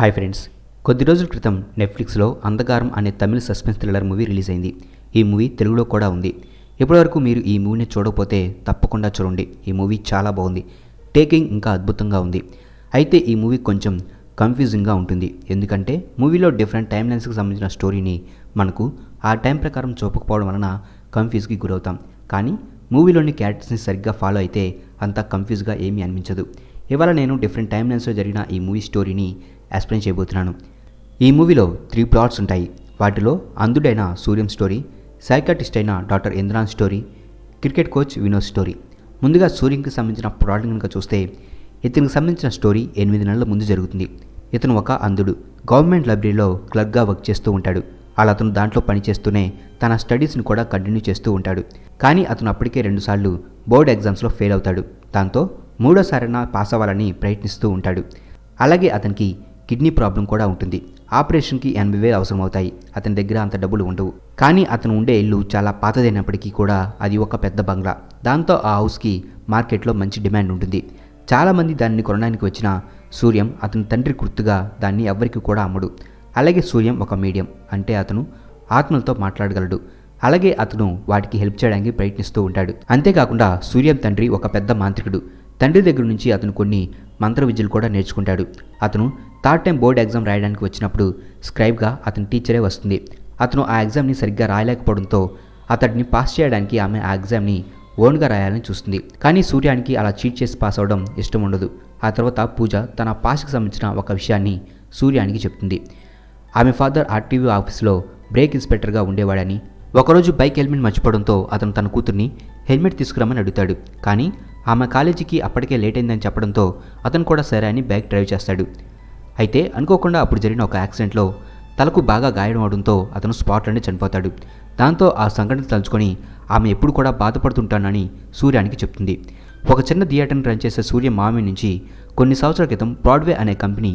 Hi friends, కొద్ది రోజుల క్రితం నెట్ఫ్లిక్స్లో అంధకారం అనే తమిళ సస్పెన్స్ థ్రిల్లర్ మూవీ రిలీజ్ అయింది. ఈ మూవీ తెలుగులో కూడా ఉంది. ఇప్పటివరకు మీరు ఈ మూవీని చూడకపోతే తప్పకుండా చూడండి. ఈ మూవీ చాలా బాగుంది. టేకింగ్ ఇంకా అద్భుతంగా ఉంది. అయితే ఈ మూవీ కొంచెం కన్ఫ్యూజింగ్గా ఉంటుంది. ఎందుకంటే మూవీలో డిఫరెంట్ టైమ్ లైన్స్కి సంబంధించిన స్టోరీని మనకు ఆ టైం ప్రకారం చూపకపోవడం వలన కన్ఫ్యూజ్కి గురవుతాం. కానీ మూవీలోని క్యారెక్టర్స్ని సరిగ్గా ఫాలో అయితే అంత కన్ఫ్యూజ్గా ఏమీ అనిపించదు. ఇవాళ నేను డిఫరెంట్ టైమ్ లైన్స్లో జరిగిన ఈ మూవీ స్టోరీని ఎక్స్ప్లెయిన్ చేయబోతున్నాను. ఈ మూవీలో 3 ప్లాట్స్ ఉంటాయి. వాటిలో అంధుడైన సూర్యం స్టోరీ, సైకాటిస్ట్ అయిన doctor Indran story, cricket coach Vinod story. ముందుగా సూర్యంకి సంబంధించిన ప్లాట్ కనుక చూస్తే, ఇతనికి సంబంధించిన స్టోరీ 8 నెలల ముందు జరుగుతుంది. ఇతను ఒక అంధుడు. గవర్నమెంట్ లైబ్రరీలో క్లర్క్గా వర్క్ చేస్తూ ఉంటాడు. అలా అతను దాంట్లో పనిచేస్తూనే తన స్టడీస్ని కూడా కంటిన్యూ చేస్తూ ఉంటాడు. కానీ అతను అప్పటికే 2 సార్లు బోర్డ్ ఎగ్జామ్స్లో ఫెయిల్ అవుతాడు. దాంతో 3వ సారైనా పాస్ అవ్వాలని ప్రయత్నిస్తూ ఉంటాడు. అలాగే అతనికి కిడ్నీ ప్రాబ్లం కూడా ఉంటుంది. ఆపరేషన్కి 80,000 అవసరమవుతాయి. అతని దగ్గర అంత డబ్బులు ఉండవు. కానీ అతను ఉండే ఇల్లు చాలా పాతదైనప్పటికీ కూడా అది ఒక పెద్ద బంగ్లా. దాంతో ఆ హౌస్కి మార్కెట్లో మంచి డిమాండ్ ఉంటుంది. చాలామంది దాన్ని కొనడానికి వచ్చిన సూర్యం అతని తండ్రి గుర్తుగా దాన్ని ఎవ్వరికి కూడా అమ్మడు. అలాగే సూర్యం ఒక మీడియం, అంటే అతను ఆత్మలతో మాట్లాడగలడు. అలాగే అతను వాటికి హెల్ప్ చేయడానికి ప్రయత్నిస్తూ ఉంటాడు. అంతేకాకుండా సూర్యం తండ్రి ఒక పెద్ద మాంత్రికుడు. తండ్రి దగ్గర నుంచి అతను కొన్ని మంత్ర విద్యలు కూడా నేర్చుకుంటాడు. అతను 3rd టైం బోర్డ్ ఎగ్జామ్ రాయడానికి వచ్చినప్పుడు స్క్రైబ్గా అతని టీచరే వస్తుంది. అతను ఆ ఎగ్జామ్ని సరిగ్గా రాయలేకపోవడంతో అతడిని పాస్ చేయడానికి ఆమె ఆ ఎగ్జామ్ని ఓన్గా రాయాలని చూస్తుంది. కానీ సూర్యానికి అలా చీట్ చేసి పాస్ అవడం ఇష్టం ఉండదు. ఆ తర్వాత పూజ తన పాస్కి సంబంధించిన ఒక విషయాన్ని సూర్యానికి చెప్తుంది. ఆమె ఫాదర్ ఆర్టీవీ ఆఫీస్లో బ్రేక్ ఇన్స్పెక్టర్గా ఉండేవాడని, ఒకరోజు బైక్ హెల్మెట్ మర్చిపోవడంతో అతను తన కూతుర్ని హెల్మెట్ తీసుకురమ్మని అడుగుతాడు. కానీ ఆమె కాలేజీకి అప్పటికే లేట్ అయిందని చెప్పడంతో అతను కూడా సరే అని బైక్ డ్రైవ్ చేస్తాడు. అయితే అనుకోకుండా అప్పుడు జరిగిన ఒక యాక్సిడెంట్లో తలకు బాగా గాయం అవడంతో అతను స్పాట్లోనే చనిపోతాడు. దాంతో ఆ సంఘటన తలుచుకొని ఆమె ఎప్పుడు కూడా బాధపడుతుంటానని సూర్యానికి చెప్తుంది. ఒక చిన్న థియేటర్ని రన్ చేసే సూర్యం మామి నుంచి కొన్ని సంవత్సరాల క్రితం బ్రాడ్వే అనే కంపెనీ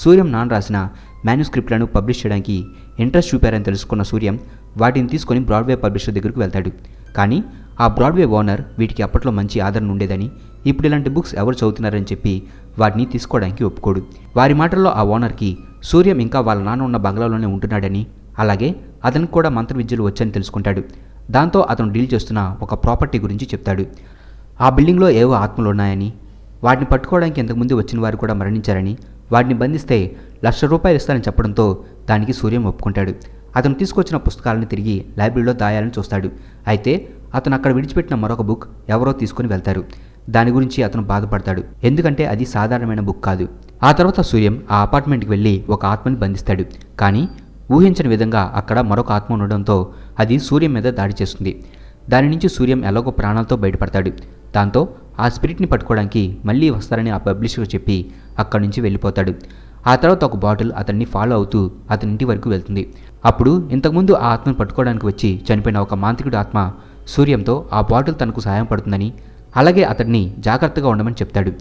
సూర్యం నాన్న రాసిన మాన్యుస్క్రిప్ట్లను పబ్లిష్ చేయడానికి ఇంట్రెస్ట్ చూపారని తెలుసుకున్న సూర్యం వాటిని తీసుకొని బ్రాడ్వే పబ్లిషర్ దగ్గరకు వెళ్తాడు. కానీ ఆ బ్రాడ్వే ఓనర్ వీటికి అప్పట్లో మంచి ఆదరణ ఉండేదని, ఇప్పుడు ఇలాంటి బుక్స్ ఎవరు చదువుతున్నారని చెప్పి వాటిని తీసుకోవడానికి ఒప్పుకోడు. వారి మాటల్లో ఆ ఓనర్కి సూర్యం ఇంకా వాళ్ళ నాన్న ఉన్న బంగ్లాలోనే ఉంటున్నాడని, అలాగే అతనికి కూడా మంత్ర విద్యలు వచ్చని తెలుసుకుంటాడు. దాంతో అతను డీల్ చేస్తున్న ఒక ప్రాపర్టీ గురించి చెప్తాడు. ఆ బిల్డింగ్లో ఏవో ఆత్మలు ఉన్నాయని, వాటిని పట్టుకోవడానికి ఇంతకుముందు వచ్చిన వారు కూడా మరణించారని, వాటిని బంధిస్తే ₹1,00,000 ఇస్తారని చెప్పడంతో దానికి సూర్యం ఒప్పుకుంటాడు. అతను తీసుకొచ్చిన పుస్తకాలను తిరిగి లైబ్రరీలో దాయాలని చూస్తాడు. అయితే అతను అక్కడ విడిచిపెట్టిన మరొక బుక్ ఎవరో తీసుకుని వెళ్తారు. దాని గురించి అతను బాధపడతాడు, ఎందుకంటే అది సాధారణమైన బుక్ కాదు. ఆ తర్వాత సూర్యం ఆ అపార్ట్మెంట్కి వెళ్ళి ఒక ఆత్మని బంధిస్తాడు. కానీ ఊహించని విధంగా అక్కడ మరొక ఆత్మ ఉండడంతో అది సూర్యం మీద దాడి చేస్తుంది. దాని నుంచి సూర్యం ఎలాగో ప్రాణాలతో బయటపడతాడు. దాంతో ఆ స్పిరిట్ని పట్టుకోవడానికి మళ్ళీ వస్తారని ఆ పబ్లిషర్ చెప్పి అక్కడి నుంచి వెళ్ళిపోతాడు. ఆ తర్వాత ఒక బాటిల్ అతన్ని ఫాలో అవుతూ అతని ఇంటి వరకు వెళ్తుంది. అప్పుడు ఇంతకుముందు ఆ ఆత్మను పట్టుకోవడానికి వచ్చి చనిపోయిన ఒక మాంత్రికుడి ఆత్మ సూర్యంతో ఆ బాటిల్ తనకు సహాయం పడుతుందని, అలాగే అతడిని జాగ్రత్తగా ఉండమని చెప్తాడు.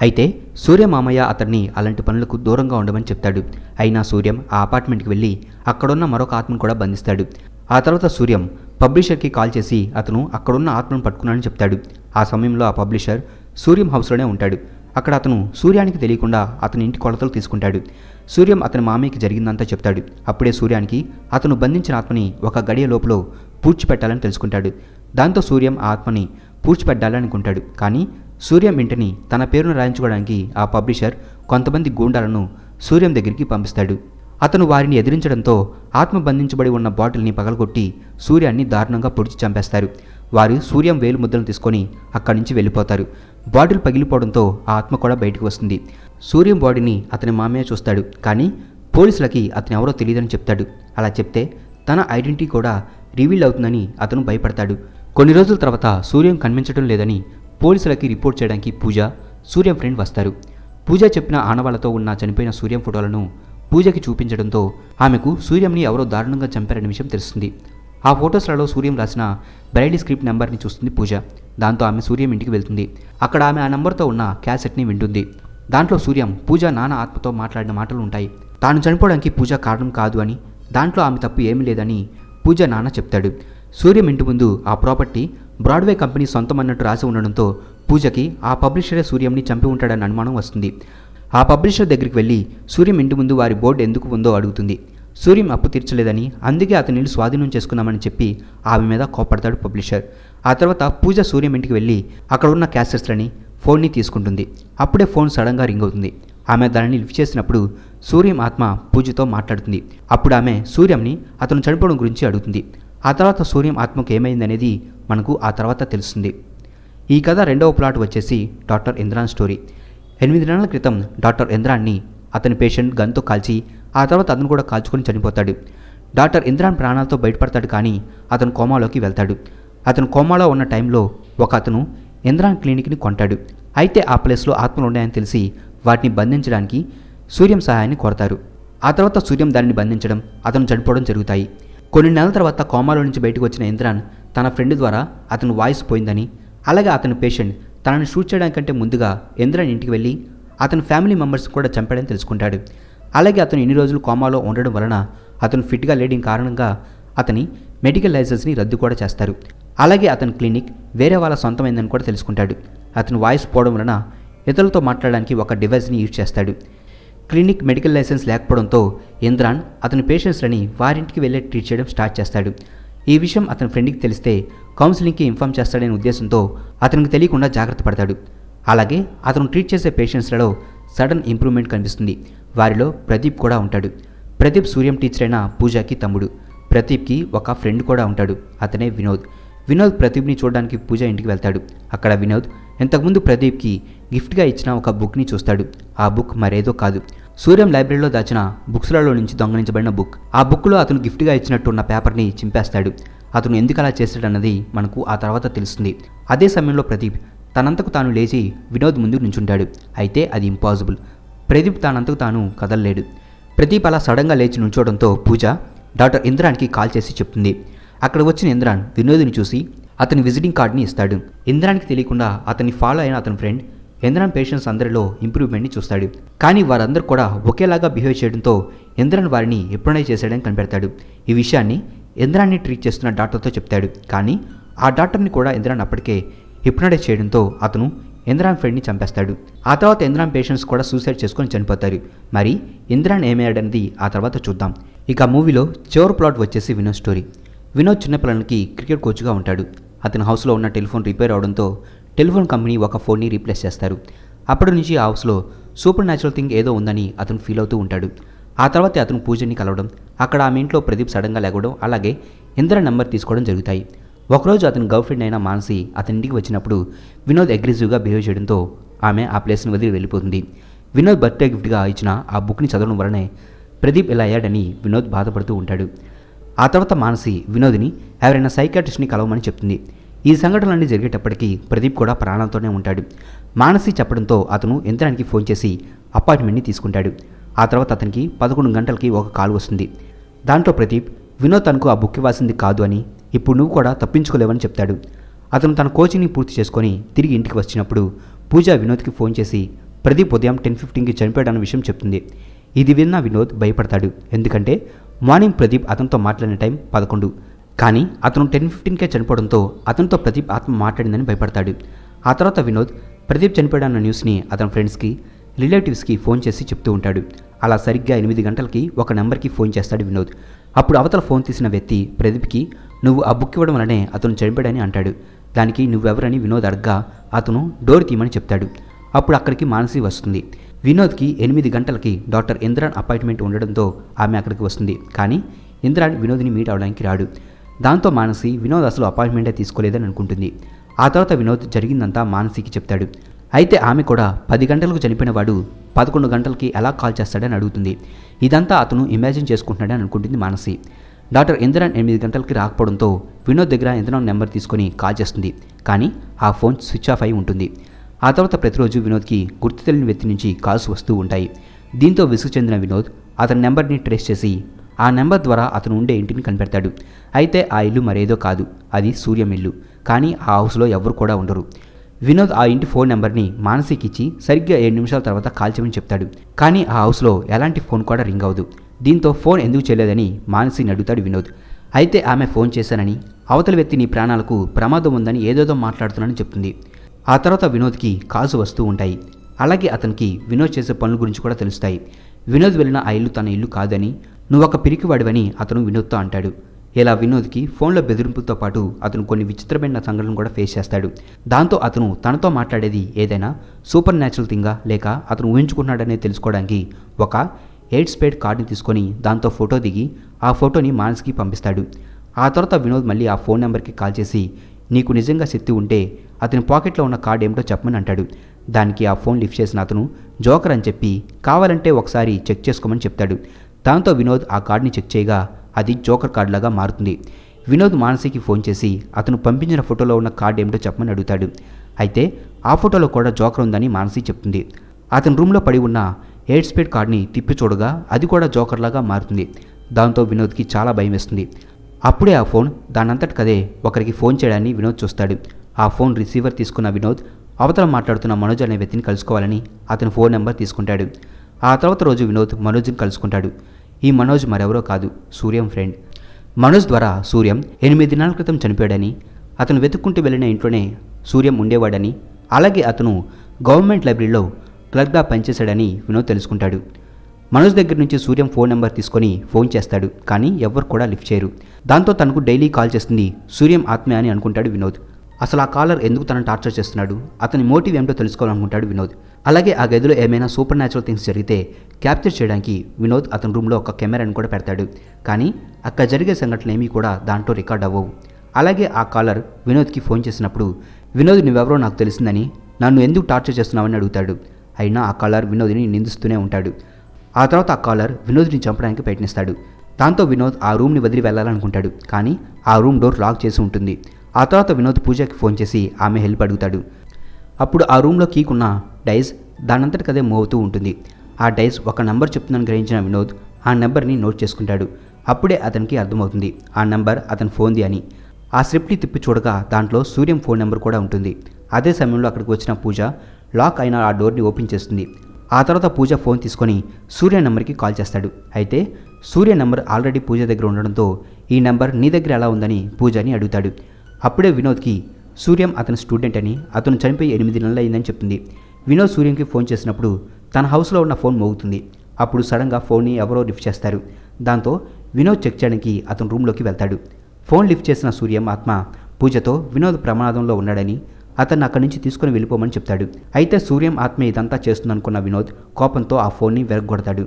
అయితే సూర్య మామయ్య అతడిని అలాంటి పనులకు దూరంగా ఉండమని చెప్తాడు. అయినా సూర్యం ఆ అపార్ట్మెంట్కి వెళ్ళి అక్కడున్న మరొక ఆత్మను కూడా బంధిస్తాడు. ఆ తర్వాత సూర్యం పబ్లిషర్కి కాల్ చేసి అతను అక్కడున్న ఆత్మను పట్టుకున్నాడని చెప్తాడు. ఆ సమయంలో ఆ పబ్లిషర్ సూర్యం హౌస్లోనే ఉంటాడు. అక్కడ అతను సూర్యానికి తెలియకుండా అతని ఇంటి కొలతలు తీసుకుంటాడు. సూర్యం అతని మామయ్యకి జరిగిందంతా చెప్తాడు. అప్పుడే సూర్యానికి అతను బంధించిన ఆత్మని ఒక గడియ లోపల పూడ్చిపెట్టాలని తెలుసుకుంటాడు. దాంతో సూర్యం ఆ ఆత్మని పూడ్చిపెట్టాలనుకుంటాడు. కానీ సూర్యం ఇంటిని తన పేరును రాయించుకోవడానికి ఆ పబ్లిషర్ కొంతమంది గూండాలను సూర్యం దగ్గరికి పంపిస్తాడు. అతను వారిని ఎదిరించడంతో ఆత్మ బంధించబడి ఉన్న బాటిల్ని పగలగొట్టి సూర్యాన్ని దారుణంగా పొడిచి చంపేస్తారు. వారు సూర్యం వేలు ముద్దలను తీసుకొని అక్కడి నుంచి వెళ్ళిపోతారు. బాటిల్ పగిలిపోవడంతో ఆ ఆత్మ కూడా బయటకు వస్తుంది. సూర్యం బాడీని అతని మామయ్య చూస్తాడు. కానీ పోలీసులకి అతను ఎవరో తెలియదని చెప్తాడు. అలా చెప్తే తన ఐడెంటిటీ కూడా రివీల్ అవుతుందని అతను భయపడతాడు. కొన్ని రోజుల తర్వాత సూర్యం కనిపించడం లేదని పోలీసులకి రిపోర్ట్ చేయడానికి పూజ, సూర్యం ఫ్రెండ్ వస్తారు. పూజ చెప్పిన ఆనవాళ్లతో ఉన్న చనిపోయిన సూర్యం ఫోటోలను పూజకి చూపించడంతో ఆమెకు సూర్యంని ఎవరో దారుణంగా చంపారనే విషయం తెలుస్తుంది. ఆ ఫొటోస్లలో సూర్యం రాసిన బ్రైడీ స్క్రిప్ట్ నెంబర్ని చూస్తుంది పూజ. దాంతో ఆమె సూర్యం ఇంటికి వెళ్తుంది. అక్కడ ఆమె ఆ నెంబర్తో ఉన్న క్యాసెట్ని వింటుంది. దాంట్లో సూర్యం పూజ నాన్న ఆత్మతో మాట్లాడిన మాటలు ఉంటాయి. తాను చనిపోవడానికి పూజ కారణం కాదు అని, దాంట్లో ఆమె తప్పు ఏమీ లేదని పూజ నాన్న చెప్తాడు. సూర్యం ఇంటి ముందు ఆ ప్రాపర్టీ బ్రాడ్వే కంపెనీ సొంతం అన్నట్టు రాసి ఉండడంతో పూజకి ఆ పబ్లిషరే సూర్యంని చంపి ఉంటాడని అనుమానం వస్తుంది. ఆ పబ్లిషర్ దగ్గరికి వెళ్ళి సూర్యం ఇంటి ముందు వారి బోర్డు ఎందుకు ఉందో అడుగుతుంది. సూర్యం అప్పు తీర్చలేదని, అందుకే అతని ఇల్లు స్వాధీనం చేసుకున్నామని చెప్పి ఆమె మీద కోపడతాడు పబ్లిషర్. ఆ తర్వాత పూజ సూర్యం ఇంటికి వెళ్ళి అక్కడ ఉన్న క్యాసెట్స్లని ఫోన్ని తీసుకుంటుంది. అప్పుడే ఫోన్ సడన్గా రింగ్ అవుతుంది. ఆమె దానిని లిఫ్ట్ చేసినప్పుడు సూర్యం ఆత్మ పూజతో మాట్లాడుతుంది. అప్పుడు ఆమె సూర్యంని అతను చనిపోవడం గురించి అడుగుతుంది. ఆ తర్వాత సూర్యం ఆత్మకు ఏమైందనేది మనకు ఆ తర్వాత తెలుస్తుంది. ఈ కథ రెండవ ప్లాట్ వచ్చేసి డాక్టర్ ఇంద్రాన్ స్టోరీ. 8 నెలల క్రితం డాక్టర్ ఇంద్రాన్ని అతని పేషెంట్ గన్తో కాల్చి ఆ తర్వాత అతను కూడా కాల్చుకొని చనిపోతాడు. డాక్టర్ ఇంద్రాన్ ప్రాణాలతో బయటపడతాడు, కానీ అతను కోమాలోకి వెళ్తాడు. అతను కోమాలో ఉన్న టైంలో అతను ఇంద్రాన్ క్లినిక్ని కొంటాడు. అయితే ఆ ప్లేస్లో ఆత్మలు ఉన్నాయని తెలిసి వాటిని బంధించడానికి సూర్యం సహాయాన్ని కోరతారు. ఆ తర్వాత సూర్యం దానిని బంధించడం, అతను చనిపోవడం జరుగుతాయి. కొన్ని నెలల తర్వాత కోమాలో నుంచి బయటకు వచ్చిన ఇంద్రాన్ తన ఫ్రెండ్ ద్వారా అతని వాయిస్ పోయిందని, అలాగే అతని పేషెంట్ తనని షూట్ చేయడానికంటే ముందుగా ఇంద్రాన్ ఇంటికి వెళ్ళి అతని ఫ్యామిలీ మెంబర్స్ కూడా చంపాడని తెలుసుకుంటాడు. అలాగే అతను ఇన్ని రోజులు కోమాలో ఉండడం వలన అతను ఫిట్గా లేని కారణంగా అతని మెడికల్ లైసెన్స్ని రద్దు కూడా చేస్తారు. అలాగే అతని క్లినిక్ వేరే వాళ్ళ సొంతమైందని కూడా తెలుసుకుంటాడు. అతని వాయిస్ పోవడం వలన ఇతరులతో మాట్లాడడానికి ఒక డివైస్ని యూజ్ చేస్తాడు. క్లినిక్ మెడికల్ లైసెన్స్ లేకపోవడంతో ఇంద్రాన్ అతని పేషెంట్స్లని వారింటికి వెళ్ళి ట్రీట్ చేయడం స్టార్ట్ చేస్తాడు. ఈ విషయం అతని ఫ్రెండ్కి తెలిస్తే కౌన్సిలింగ్కి ఇన్ఫార్మ్ చేస్తాడనే ఉద్దేశంతో అతనికి తెలియకుండా జాగ్రత్త పడతాడు. అలాగే అతను ట్రీట్ చేసే పేషెంట్స్లలో సడన్ ఇంప్రూవ్మెంట్ కనిపిస్తుంది. వారిలో ప్రదీప్ కూడా ఉంటాడు. ప్రదీప్ సూర్యం టీచర్ అయిన పూజకి తమ్ముడు. ప్రదీప్కి ఒక ఫ్రెండ్ కూడా ఉంటాడు, అతనే వినోద్. వినోద్ ప్రదీప్ని చూడడానికి పూజ ఇంటికి వెళ్తాడు. అక్కడ వినోద్ ఇంతకుముందు ప్రదీప్కి గిఫ్ట్గా ఇచ్చిన ఒక బుక్ని చూస్తాడు. ఆ బుక్ మరేదో కాదు, సూర్యం లైబ్రరీలో దాచిన బుక్స్లలో నుంచి దొంగలించబడిన బుక్. ఆ బుక్లో అతను గిఫ్ట్గా ఇచ్చినట్టున్న పేపర్ని చింపేస్తాడు. అతను ఎందుకు అలా చేస్తాడన్నది మనకు ఆ తర్వాత తెలుస్తుంది. అదే సమయంలో ప్రదీప్ తనంతకు తాను లేచి వినోద్ ముందు నించుంటాడు. అయితే అది ఇంపాసిబుల్. ప్రదీప్ తనంతకు తాను కదలలేడు. ప్రదీప్ అలా సడన్గా లేచి నుంచోవడంతో పూజ డాక్టర్ ఇంద్రాన్కి కాల్ చేసి చెప్తుంది. అక్కడ వచ్చిన ఇంద్రాన్ వినోద్ని చూసి అతని విజిటింగ్ కార్డ్ని ఇస్తాడు. ఇంద్రాన్కి తెలియకుండా అతన్ని ఫాలో అయిన అతని ఫ్రెండ్ ఇంద్రాన్ పేషెంట్స్ అందరిలో ఇంప్రూవ్మెంట్ని చూస్తాడు. కానీ వారందరూ కూడా ఒకేలాగా బిహేవ్ చేయడంతో ఇంద్రాన్ వారిని ఎప్పుడైనా చేశాడని కనిపెడతాడు. ఈ విషయాన్ని ఇంద్రాన్ని ట్రీట్ చేస్తున్న డాక్టర్తో చెప్తాడు. కానీ ఆ డాక్టర్ని కూడా ఇంద్రాన్ అప్పటికే హిప్నటైజ్ చేయడంతో అతను ఇంద్రాన్ ఫ్రెండ్ని చంపేస్తాడు. ఆ తర్వాత ఇంద్రాన్ పేషెంట్స్ కూడా సూసైడ్ చేసుకొని చనిపోతారు. మరి ఇంద్రాన్ ఏమయ్యాడనేది ఆ తర్వాత చూద్దాం. ఇక మూవీలో చివరి ప్లాట్ వచ్చేసి వినోద్ స్టోరీ. వినోద్ చిన్నపిల్లలకి క్రికెట్ కోచ్గా ఉంటాడు. అతని హౌస్లో ఉన్న టెలిఫోన్ రిపేర్ అవడంతో టెలిఫోన్ కంపెనీ ఒక ఫోన్ని రీప్లేస్ చేస్తారు. అప్పటి నుంచి ఆ హౌస్లో సూపర్ న్యాచురల్ థింగ్ ఏదో ఉందని అతను ఫీల్ అవుతూ ఉంటాడు. ఆ తర్వాత అతను పూజని కలవడం, అక్కడ ఆమె ఇంట్లో ప్రదీప్ సడన్గా లేగడం, అలాగే ఇంద్రాన్ నెంబర్ తీసుకోవడం జరుగుతాయి. ఒకరోజు అతని గర్ల్ ఫ్రెండ్ అయిన మానసి అతని ఇంటికి వచ్చినప్పుడు వినోద్ అగ్రెసివ్గా బిహేవ్ చేయడంతో ఆమె ఆ ప్లేస్ని వదిలి వెళ్ళిపోతుంది. వినోద్ బర్త్డే గిఫ్ట్గా ఇచ్చిన ఆ బుక్ని చదవడం వలనే ప్రదీప్ ఇలా అయ్యాడని వినోద్ బాధపడుతూ ఉంటాడు. ఆ తర్వాత మానసి వినోద్ని ఎవరైనా సైకాట్రిస్ట్ని కలవమని చెప్తుంది. ఈ సంఘటనలన్నీ జరిగేటప్పటికీ ప్రదీప్ కూడా ప్రాణాలతోనే ఉంటాడు. మానసి చెప్పడంతో అతను ఇంద్రానికి ఫోన్ చేసి అపాయింట్మెంట్ని తీసుకుంటాడు. ఆ తర్వాత అతనికి 11 గంటలకి ఒక కాల్ వస్తుంది. దాంట్లో ప్రదీప్ వినోద్ తనకు ఆ బుక్ ఇవ్వాల్సింది కాదు అని, ఇప్పుడు నువ్వు కూడా తప్పించుకోలేవని చెప్తాడు. అతను తన కోచింగ్ని పూర్తి చేసుకొని తిరిగి ఇంటికి వచ్చినప్పుడు పూజ వినోద్కి ఫోన్ చేసి ప్రదీప్ ఉదయం 10:15కి చనిపోయాడన్న విషయం చెప్తుంది. ఇది విన్న వినోద్ భయపడతాడు. ఎందుకంటే మార్నింగ్ ప్రదీప్ అతనితో మాట్లాడిన టైం 11, కానీ అతను 10:15కే చనిపోవడంతో అతనితో ప్రదీప్ ఆత్మ మాట్లాడిందని భయపడతాడు. ఆ తర్వాత వినోద్ ప్రదీప్ చనిపోయాడన్న న్యూస్ని అతని ఫ్రెండ్స్కి, రిలేటివ్స్కి ఫోన్ చేసి చెప్తూ ఉంటాడు. అలా సరిగ్గా 8 గంటలకి ఒక నెంబర్కి ఫోన్ చేస్తాడు వినోద్. అప్పుడు అవతల ఫోన్ తీసిన వ్యక్తి ప్రదీప్కి నువ్వు ఆ బుక్ ఇవ్వడం వల్లనే అతను చనిపోయాడని అంటాడు. దానికి నువ్వెవరని వినోద్ అడగ్గా అతను డోర్ తీయమని చెప్తాడు. అప్పుడు అక్కడికి మానసి వస్తుంది. వినోద్కి 8 గంటలకి డాక్టర్ ఇంద్రాన్ అపాయింట్మెంట్ ఉండడంతో ఆమె అక్కడికి వస్తుంది. కానీ ఇంద్రాన్ వినోద్ని మీట్ అవడానికి రాడు. దాంతో మానసి వినోద్ అసలు అపాయింట్మెంటే తీసుకోలేదని అనుకుంటుంది. ఆ తర్వాత వినోద్ జరిగిందంతా మానసికి చెప్తాడు. అయితే ఆమె కూడా 10 గంటలకు చనిపోయిన వాడు 11 గంటలకి ఎలా కాల్ చేస్తాడని అడుగుతుంది. ఇదంతా అతను ఇమాజిన్ చేసుకుంటున్నాడని అనుకుంటుంది మానసి. డాక్టర్ ఇంద్రాన్ 8 గంటలకి రాకపోవడంతో వినోద్ దగ్గర ఇంద్రాన్ నెంబర్ తీసుకొని కాల్ చేస్తుంది. కానీ ఆ ఫోన్ స్విచ్ ఆఫ్ అయి ఉంటుంది. ఆ తర్వాత ప్రతిరోజు వినోద్కి గుర్తు తెలియని వ్యక్తి నుంచి కాల్స్ వస్తూ ఉంటాయి. దీంతో విసుగు చెందిన వినోద్ అతని నెంబర్ని ట్రేస్ చేసి ఆ నెంబర్ ద్వారా అతను ఉండే ఇంటిని కనిపెడతాడు. అయితే ఆ ఇల్లు మరేదో కాదు, అది సూర్యం ఇల్లు. కానీ ఆ హౌస్లో ఎవరు కూడా ఉండరు. వినోద్ ఆ ఇంటి ఫోన్ నెంబర్ని మానసికి ఇచ్చి సరిగ్గా 7 నిమిషాల తర్వాత కాల్ చేయమని చెప్తాడు. కానీ ఆ హౌస్లో ఎలాంటి ఫోన్ కూడా రింగ్ అవ్వదు. దీంతో ఫోన్ ఎందుకు చేయలేదని మానసిని అడుగుతాడు వినోద్. అయితే ఆమె ఫోన్ చేశానని, అవతల వ్యక్తి నీ ప్రాణాలకు ప్రమాదం ఉందని ఏదేదో మాట్లాడుతున్నానని చెప్తుంది. ఆ తర్వాత వినోద్కి కాల్స్ వస్తూ ఉంటాయి. అలాగే అతనికి వినోద్ చేసే పనుల గురించి కూడా తెలుస్తాయి. వినోద్ వెళ్ళిన ఆ ఇల్లు తన ఇల్లు కాదని, నువ్వు ఒక పిరికివాడివని అతను వినోద్తో అంటాడు. ఇలా వినోద్కి ఫోన్లో బెదిరింపులతో పాటు అతను కొన్ని విచిత్రమైన సంఘటనలు కూడా ఫేస్ చేస్తాడు. దాంతో అతను తనతో మాట్లాడేది ఏదైనా సూపర్ న్యాచురల్ థింగా లేక అతను ఊహించుకున్నాడనే తెలుసుకోవడానికి ఒక 8 స్పేడ్ కార్డుని తీసుకొని దాంతో ఫోటో దిగి ఆ ఫోటోని మానస్కి పంపిస్తాడు. ఆ తర్వాత వినోద్ మళ్ళీ ఆ ఫోన్ నెంబర్కి కాల్ చేసి నీకు నిజంగా శక్తి ఉంటే అతని పాకెట్లో ఉన్న కార్డు ఏమిటో చెప్పమని అంటాడు. దానికి ఆ ఫోన్ లిఫ్ట్ చేసిన అతను జోకర్ అని చెప్పి కావాలంటే ఒకసారి చెక్ చేసుకోమని చెప్తాడు. దాంతో వినోద్ ఆ కార్డుని చెక్ చేయగా అది జోకర్ కార్డు లాగా మారుతుంది. వినోద్ మానసికి ఫోన్ చేసి అతను పంపించిన ఫోటోలో ఉన్న కార్డు ఏమిటో చెప్పమని అడుగుతాడు. అయితే ఆ ఫోటోలో కూడా జోకర్ ఉందని మానసి చెప్తుంది. అతని రూమ్లో పడి ఉన్న 8 స్పీడ్ కార్డ్ని తిప్పి చూడగా అది కూడా జోకర్ లాగా మారుతుంది. దాంతో వినోద్కి చాలా భయం వేస్తుంది. అప్పుడే ఆ ఫోన్ దానంతటికదే ఒకరికి ఫోన్ చేయడాన్ని వినోద్ చూస్తాడు. ఆ ఫోన్ రిసీవర్ తీసుకున్న వినోద్ అవతల మాట్లాడుతున్న మనోజ్ అనే వ్యక్తిని కలుసుకోవాలని అతని ఫోన్ నెంబర్ తీసుకుంటాడు. ఆ తర్వాత రోజు వినోద్ మనోజ్ని కలుసుకుంటాడు. ఈ మనోజ్ మరెవరో కాదు, సూర్యం ఫ్రెండ్. మనోజ్ ద్వారా సూర్యం 8 దినాల క్రితం చనిపోయాడని, అతను వెతుక్కుంటూ వెళ్ళిన ఇంట్లోనే సూర్యం ఉండేవాడని, అలాగే అతను గవర్నమెంట్ లైబ్రరీలో క్లర్క్గా పనిచేశాడని వినోద్ తెలుసుకుంటాడు. మనోజ్ దగ్గర నుంచి సూర్యం ఫోన్ నెంబర్ తీసుకొని ఫోన్ చేస్తాడు, కానీ ఎవ్వరు కూడా లిఫ్ట్ చేయరు. దాంతో తనకు డైలీ కాల్ చేస్తుంది సూర్యం ఆత్మే అని అనుకుంటాడు వినోద్. అసలు ఆ కాలర్ ఎందుకు తనను టార్చర్ చేస్తున్నాడు, అతని మోటివ్ ఏమిటో తెలుసుకోవాలనుకుంటాడు వినోద్. అలాగే ఆ గదిలో ఏమైనా సూపర్ న్యాచురల్ థింగ్స్ జరిగితే క్యాప్చర్ చేయడానికి వినోద్ అతని రూమ్లో ఒక కెమెరాని కూడా పెడతాడు. కానీ అక్కడ జరిగే సంఘటనలు ఏమీ కూడా దాంట్లో రికార్డ్ అవ్వవు. అలాగే ఆ కాలర్ వినోద్కి ఫోన్ చేసినప్పుడు వినోద్ నువ్వెవరో నాకు తెలిసిందని, నన్ను ఎందుకు టార్చర్ చేస్తున్నావని అడుగుతాడు. అయినా ఆ కాలర్ వినోద్ని నిందిస్తూనే ఉంటాడు. ఆ తర్వాత ఆ కాలర్ వినోద్ని చంపడానికి ప్రయత్నిస్తాడు. దాంతో వినోద్ ఆ రూమ్ని వదిలి వెళ్ళాలనుకుంటాడు, కానీ ఆ రూమ్ డోర్ లాక్ చేసి ఉంటుంది. ఆ తర్వాత వినోద్ పూజకి ఫోన్ చేసి ఆమె హెల్ప్ అడుగుతాడు. అప్పుడు ఆ రూమ్లో కీకున్న డైస్ దానంతటికదే మూవ్ అవుతూ ఉంటుంది. ఆ డైస్ ఒక నెంబర్ చెప్తుందని గ్రహించిన వినోద్ ఆ నెంబర్ని నోట్ చేసుకుంటాడు. అప్పుడే అతనికి అర్థమవుతుంది ఆ నెంబర్ అతని ఫోన్ది అని. ఆ స్క్రిప్ట్ని తిప్పి చూడగా దాంట్లో సూర్యం ఫోన్ నెంబర్ కూడా ఉంటుంది. అదే సమయంలో అక్కడికి వచ్చిన పూజ లాక్ అయిన ఆ డోర్ని ఓపెన్ చేస్తుంది. ఆ తర్వాత పూజ ఫోన్ తీసుకొని సూర్య నెంబర్కి కాల్ చేస్తాడు. అయితే సూర్య నెంబర్ ఆల్రెడీ పూజ దగ్గర ఉండడంతో ఈ నెంబర్ నీ దగ్గర ఎలా ఉందని పూజని అడుగుతాడు. అప్పుడే వినోద్కి సూర్యం అతని స్టూడెంట్ అని, అతను చనిపోయి 8 నెలలు అయిందని చెప్తుంది. వినోద్ సూర్యంకి ఫోన్ చేసినప్పుడు తన హౌస్లో ఉన్న ఫోన్ మోగుతుంది. అప్పుడు సడన్గా ఫోన్ని ఎవరో లిఫ్ట్ చేస్తారు. దాంతో వినోద్ చెక్ చేయడానికి అతను రూమ్లోకి వెళ్తాడు. ఫోన్ లిఫ్ట్ చేసిన సూర్యం ఆత్మ పూజతో వినోద్ ప్రమాదంలో ఉన్నాడని, అతన్ని అక్కడి నుంచి తీసుకుని వెళ్ళిపోమని చెప్తాడు. అయితే సూర్యం ఆత్మ ఇదంతా చేస్తుందనుకున్న వినోద్ కోపంతో ఆ ఫోన్ని వెరగొడతాడు.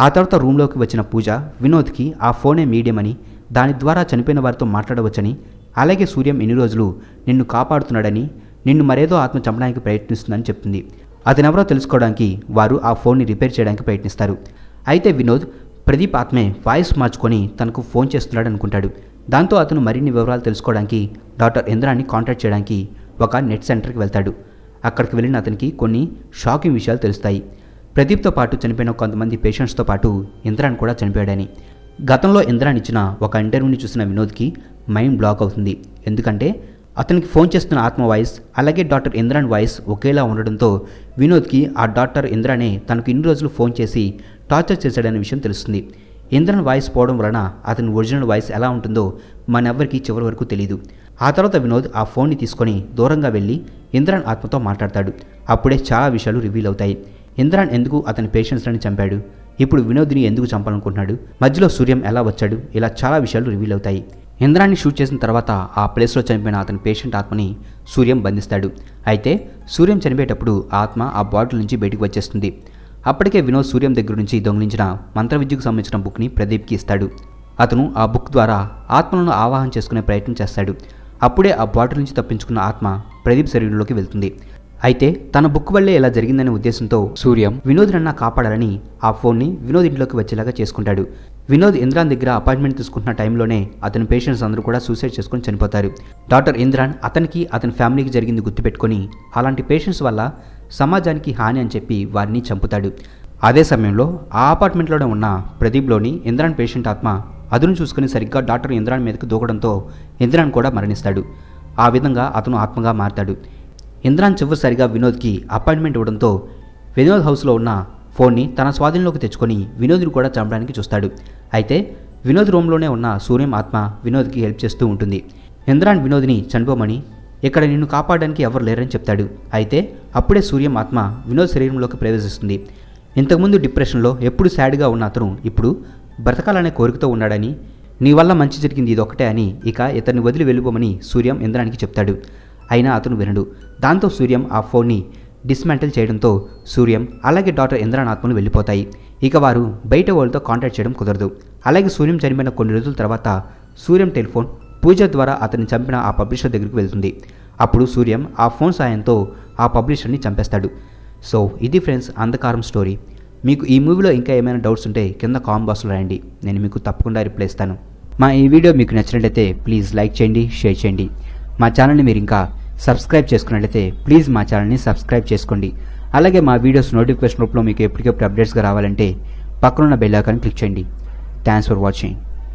ఆ తర్వాత రూమ్లోకి వచ్చిన పూజ వినోద్కి ఆ ఫోనే మీడియం అని, దాని ద్వారా చనిపోయిన వారితో మాట్లాడవచ్చని, అలాగే సూర్యం ఎన్ని రోజులు నిన్ను కాపాడుతున్నాడని, నిన్ను మరేదో ఆత్మ చంపడానికి ప్రయత్నిస్తుందని చెప్తుంది. అతనెవరో తెలుసుకోవడానికి వారు ఆ ఫోన్ని రిపేర్ చేయడానికి ప్రయత్నిస్తారు. అయితే వినోద్ ప్రదీప్ ఆత్మే వాయిస్ మార్చుకొని తనకు ఫోన్ చేస్తున్నాడు అనుకుంటాడు. దాంతో అతను మరిన్ని వివరాలు తెలుసుకోవడానికి డాక్టర్ ఇంద్రాన్ని కాంటాక్ట్ చేయడానికి ఒక నెట్ సెంటర్కి వెళ్తాడు. అక్కడికి వెళ్ళిన అతనికి కొన్ని షాకింగ్ విషయాలు తెలుస్తాయి. ప్రదీప్తో పాటు చనిపోయిన కొంతమంది పేషెంట్స్తో పాటు ఇంద్రాన్ కూడా చనిపోయాడని. గతంలో ఇంద్రాన్ ఇచ్చిన ఒక ఇంటర్వ్యూని చూసిన వినోద్కి మైండ్ బ్లాక్ అవుతుంది. ఎందుకంటే అతనికి ఫోన్ చేస్తున్న ఆత్మ వాయిస్ అలాగే డాక్టర్ ఇంద్రాన్ వాయిస్ ఒకేలా ఉండడంతో వినోద్కి ఆ డాక్టర్ ఇంద్రానే తనకు ఇన్ని రోజులు ఫోన్ చేసి టార్చర్ చేశాడనే విషయం తెలుస్తుంది. ఇంద్రాన్ వాయిస్ పోవడం వలన అతని ఒరిజినల్ వాయిస్ ఎలా ఉంటుందో మనెవ్వరికీ చివరి వరకు తెలియదు. ఆ తర్వాత వినోద్ ఆ ఫోన్ని తీసుకొని దూరంగా వెళ్ళి ఇంద్రాన్ ఆత్మతో మాట్లాడతాడు. అప్పుడే చాలా విషయాలు రివీల్ అవుతాయి. ఇంద్రాన్ ఎందుకు అతని పేషెంట్స్ని చంపాడు, ఇప్పుడు వినోద్ని ఎందుకు చంపాలనుకుంటున్నాడు, మధ్యలో సూర్యం ఎలా వచ్చాడు, ఇలా చాలా విషయాలు రివీల్ అవుతాయి. ఇంద్రాన్ని షూట్ చేసిన తర్వాత ఆ ప్లేస్లో చనిపోయిన అతని పేషెంట్ ఆత్మని సూర్యం బంధిస్తాడు. అయితే సూర్యం చనిపోయేటప్పుడు ఆ ఆత్మ ఆ బాటిల్ నుంచి బయటకు వచ్చేస్తుంది. అప్పటికే వినోద్ సూర్యం దగ్గర నుంచి దొంగిలించిన మంత్ర విద్యకు సంబంధించిన బుక్ని ప్రదీప్కి ఇస్తాడు. అతను ఆ బుక్ ద్వారా ఆత్మలను ఆవాహన చేసుకునే ప్రయత్నం చేస్తాడు. అప్పుడే ఆ బాటిల్ నుంచి తప్పించుకున్న ఆత్మ ప్రదీప్ శరీరంలోకి వెళ్తుంది. అయితే తన బుక్ వల్లే ఇలా జరిగిందనే ఉద్దేశంతో సూర్యం వినోద్ నన్నా కాపాడాలని ఆ ఫోన్ని వినోద్ ఇంట్లోకి వచ్చేలాగా చేసుకుంటాడు. వినోద్ ఇంద్రాన్ దగ్గర అపాయింట్మెంట్ తీసుకుంటున్న టైంలోనే అతని పేషెంట్స్ అందరూ కూడా సూసైడ్ చేసుకుని చనిపోతారు. డాక్టర్ ఇంద్రాన్ అతనికి అతని ఫ్యామిలీకి జరిగింది గుర్తుపెట్టుకొని అలాంటి పేషెంట్స్ వల్ల సమాజానికి హాని అని చెప్పి వారిని చంపుతాడు. అదే సమయంలో ఆ అపార్ట్మెంట్లోనే ఉన్న ప్రదీప్లోని ఇంద్రాన్ పేషెంట్ ఆత్మ అదును చూసుకుని సరిగ్గా డాక్టర్ ఇంద్రాన్ మీదకి దూకడంతో ఇంద్రాన్ కూడా మరణిస్తాడు. ఆ విధంగా అతను ఆత్మగా మారతాడు. ఇంద్రాన్ చివరిసారిగా వినోద్కి అపాయింట్మెంట్ ఇవ్వడంతో వినోద్ హౌస్లో ఉన్న ఫోన్ని తన స్వాధీనంలోకి తెచ్చుకొని వినోద్ని కూడా చంపడానికి చూస్తాడు. అయితే వినోద్ రూమ్లోనే ఉన్న సూర్యం ఆత్మ వినోద్కి హెల్ప్ చేస్తూ ఉంటుంది. ఇంద్రాన్ వినోద్ని చనిపోమని ఇక్కడ నిన్ను కాపాడడానికి ఎవరు లేరని చెప్తాడు. అయితే అప్పుడే సూర్యం ఆత్మ వినోద్ శరీరంలోకి ప్రవేశిస్తుంది. ఇంతకుముందు డిప్రెషన్లో ఎప్పుడు సాడ్గా ఉన్న అతను ఇప్పుడు బ్రతకాలనే కోరికతో ఉన్నాడని, నీ వల్ల మంచి జరిగింది ఇదొక్కటే అని, ఇక ఇతన్ని వదిలి వెళ్ళిపోమని సూర్యం ఇంద్రానికి చెప్తాడు. అయినా అతను వినడు. దాంతో సూర్యం ఆ ఫోన్ని డిస్మాంటిల్ చేయడంతో సూర్యం అలాగే డాక్టర్ ఇంద్రాన్ ఆత్మలు వెళ్ళిపోతాయి. ఇక వారు బయట వాళ్ళతో కాంటాక్ట్ చేయడం కుదరదు. అలాగే సూర్యం చనిపోయిన కొన్ని రోజుల తర్వాత సూర్యం టెలిఫోన్ పూజ ద్వారా అతన్ని చంపిన ఆ పబ్లిషర్ దగ్గరికి వెళ్తుంది. అప్పుడు సూర్యం ఆ ఫోన్ సాయంతో ఆ పబ్లిషర్ని చంపేస్తాడు. సో ఇది ఫ్రెండ్స్ అంధకారం స్టోరీ. మీకు ఈ మూవీలో ఇంకా ఏమైనా డౌట్స్ ఉంటే కింద కామెంట్ బాక్స్లో రాయండి, నేను మీకు తప్పకుండా రిప్లై ఇస్తాను. మా ఈ వీడియో మీకు నచ్చినట్లయితే ప్లీజ్ లైక్ చేయండి, షేర్ చేయండి. మా ఛానల్ని మీరు ఇంకా సబ్స్క్రైబ్ చేసుకున్నట్లయితే ప్లీజ్ మా ఛానల్ని సబ్స్క్రైబ్ చేసుకోండి. అలాగే మా వీడియోస్ నోటిఫికేషన్ రూపంలో మీకు ఎప్పటికప్పుడు అప్డేట్స్గా రావాలంటే పక్కనున్న బెల్ ఐకాన్ క్లిక్ చేయండి. Thanks for watching.